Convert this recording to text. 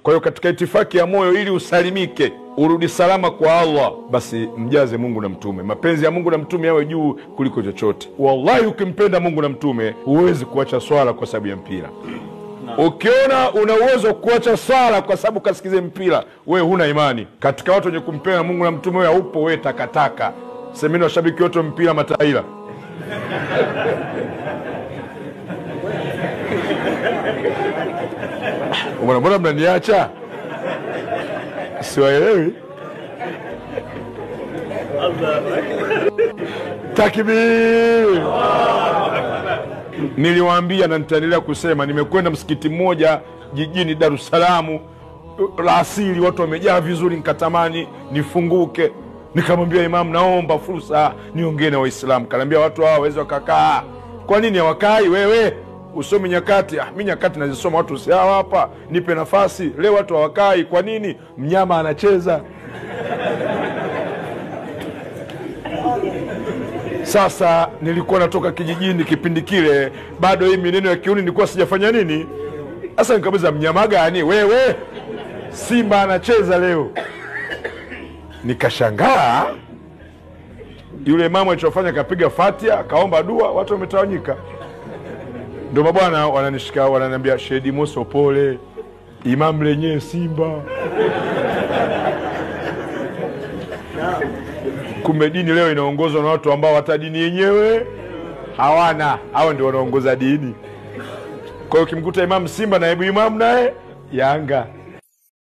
Kwa hiyo katika itifaki ya moyo, ili usalimike, urudi salama kwa Allah, basi mjaze Mungu na mtume. Mapenzi ya Mungu na mtume yawe juu kuliko chochote. Wallahi, ukimpenda Mungu na mtume huwezi kuacha swala kwa sababu ya mpira. Ukiona una uwezo kuacha swala kwa sababu kasikize mpira, wewe huna imani. Katika watu wenye kumpenda Mungu na mtume wewe haupo, wewe takataka. Semeni washabiki wote mpira mataila. Mbona mnaniacha? Siwaelewi. Takbir. Niliwaambia na nitaendelea kusema, nimekwenda msikiti mmoja jijini Dar es Salaam la asili, watu wamejaa vizuri, nikatamani nifunguke. Nikamwambia Imam, naomba fursa niongee na Waislamu. Kaniambia watu hao waweze wakakaa. Kwa nini hawakai wewe? Usome nyakati. Mimi nyakati nazisoma, watu si hawa hapa, nipe nafasi. Leo watu hawakai, kwa nini? Mnyama anacheza. Sasa nilikuwa natoka kijijini kipindi kile, bado hii mineno ya kiuni nilikuwa sijafanya nini. Sasa nikabeza, mnyama gani wewe? Simba anacheza leo. Nikashangaa. Yule mama alichofanya, kapiga Fatiha, kaomba dua, watu wametawanyika. Ndio mabwana wananishika, wananiambia, Shedi Moso pole, Imam lenyewe Simba. Kumbe dini leo inaongozwa na watu ambao hata dini yenyewe hawana. Hao ndio wanaongoza dini. Kwa hiyo ukimkuta Imam Simba na Ibu Imam naye Yanga.